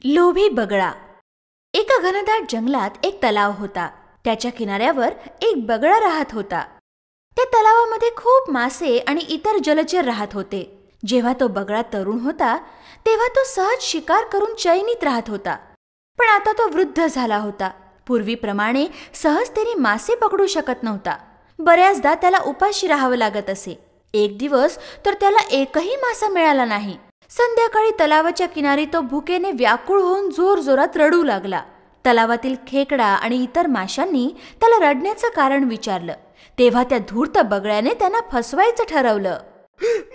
लोभी बगळा. एका घनदाट जंगलात एक तलाव होता. त्याच्या किनाऱ्यावर एक बगळा राहत होता. त्या तलावामध्ये खूप मासे आणि इतर जलचर राहत होते. जेव्हा तो बगळा तरुण होता तेव्हा तो सहज शिकार करून चैनीत राहत होता. पण आता तो वृद्ध झाला होता. पूर्वीप्रमाणे सहजतेने मासे पकडू शकत नव्हता. बऱ्याचदा त्याला उपाशी राहावं लागत असे. एक दिवस तर त्याला एकही मासा मिळाला नाही. संध्याकाळी तलावाच्या किनारी तो भुकेने व्याकुळ होऊन जोरजोरात रडू लागला. तलावातील खेकडा आणि इतर माशांनी त्याला रडण्याचं कारण विचारलं. तेव्हा त्या धूर्त बगळ्याने त्यांना फसवायचं ठरवलं.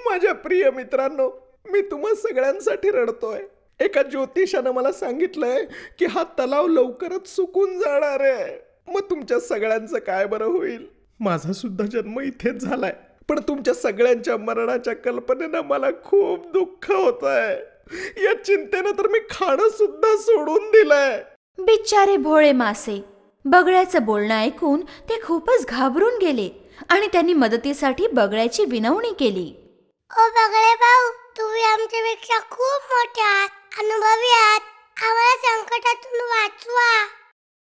माझ्या प्रिय मित्रांनो, मी तुम्हा सगळ्यांसाठी रडतोय. एका ज्योतिषानं मला सांगितलंय की हा तलाव लवकरच सुकून जाणार आहे. मग तुमच्या सगळ्यांचं काय बरं होईल? माझा सुद्धा जन्म इथेच झालाय, पण तुमच्या सगळ्यांच्या मरणाच्या कल्पनेनं मला खूप दुःख होतंय. या चिंतेनं तर मी खाणं सुद्धा सोडून दिलंय. बिचारे भोळे मासे. बगळ्याचं बोलणं ऐकून ते खूपच घाबरून गेले आणि त्यांनी मदतीसाठी बगळ्याची विनवणी केली. ओ बगळे भाऊ, तुम्ही आमच्यापेक्षा खूप मोठे आहात, अनुभवी आहात. आम्हाला संकटातून वाचवा.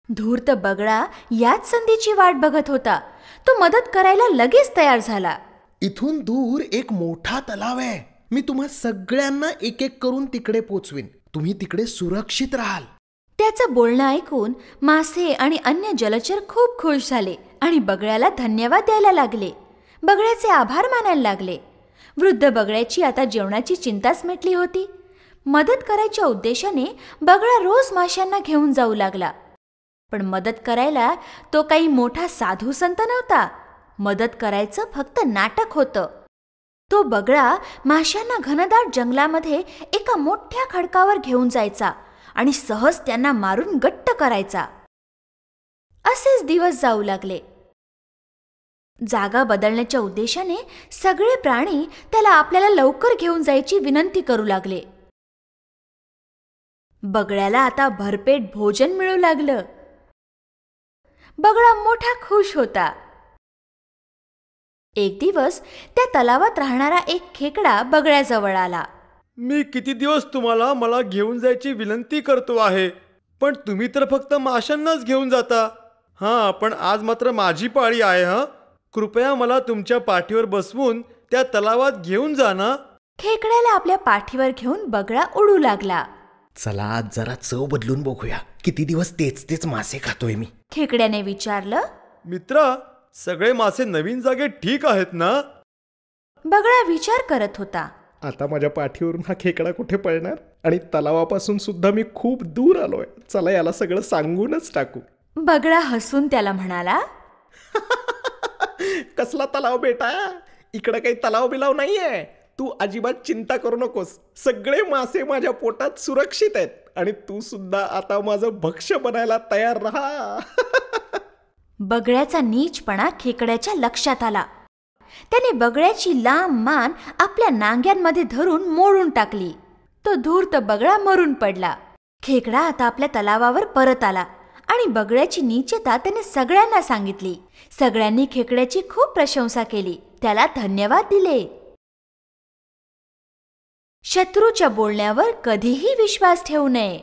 धूर्त बगळा याच संधीची वाट बघत होता. तो मदत करायला लगेच तयार झाला. इथून दूर एक मोठा तलाव आहे. मी तुम्हा सगळ्यांना एक एक करून तिकडे पोचवीन. तुम्ही तिकडे सुरक्षित राहाल. त्याचं बोलणं ऐकून मासे आणि अन्य जलचर खूप खुश झाले आणि बगळ्याला धन्यवाद द्यायला लागले. बगळ्याचे आभार मानायला लागले. वृद्ध बगळ्याची आता जेवणाची चिंताच मिटली होती. मदत करायच्या उद्देशाने बगळा रोज माशांना घेऊन जाऊ लागला. पण मदत करायला तो काही मोठा साधू संत नव्हता. मदत करायचं फक्त नाटक होतं. तो बगळा माशांना घनदाट जंगलामध्ये एका मोठ्या खडकावर घेऊन जायचा आणि सहज त्यांना मारून गट्ट करायचा. असेच दिवस जाऊ लागले. जागा बदलण्याच्या उद्देशाने सगळे प्राणी त्याला आपल्याला लवकर घेऊन जायची विनंती करू लागले. बगळ्याला आता भरपेट भोजन मिळू लागलं. बगळा मोठा खुश होता. एक दिवस त्या तलावात राहणारा एक खेकडा बगळ्याजवळ आला. मी किती दिवस तुम्हाला मला घेऊन जायची विनंती करतो आहे, पण तुम्ही तर फक्त माशांनाच घेऊन जाता. हां, पण आज मात्र माझी पाळी आहे. कृपया मला तुमच्या पाठीवर बसवून त्या तलावात घेऊन जा ना. खेकड्याला आपल्या पाठीवर घेऊन बगळा उडू लागला. चला आज जरा चव बदलून बघूया. किती दिवस तेच तेच मासे खातोय मी. खेकड्याने विचारलं. मित्रा, सगळे मासे नवीन जागेत ठीक आहेत ना? बगळा विचार करत होता. आता माझ्या पाठीवरून हा खेकडा कुठे पळणार? आणि तलावापासून सुद्धा मी खूप दूर आलोय. चला याला सगळं सांगूनच टाकू. बगळा हसून त्याला म्हणाला. कसला तलाव बेटा? इकडे काही तलाव बिलाव नाहीये. तू अजिबात चिंता करू नकोस. सगळे मासे माझ्या पोटात सुरक्षित आहेत आणि तू सुद्धा आता माझं भक्ष्य बनायला तयार राहा. बगळ्याचा नीचपणा खेकड्याच्या लक्षात आला. त्याने बगळ्याची लांब मान आपल्या नांग्यांमध्ये धरून मोडून टाकली. तो धूर्त बगळा मरून पडला. खेकडा आता आपल्या तलावावर परत आला आणि बगळ्याची नीचता त्याने सगळ्यांना सांगितली. सगळ्यांनी खेकड्याची खूप प्रशंसा केली. त्याला धन्यवाद दिले. शत्रूच्या बोलण्यावर कधीही विश्वास ठेवू नये.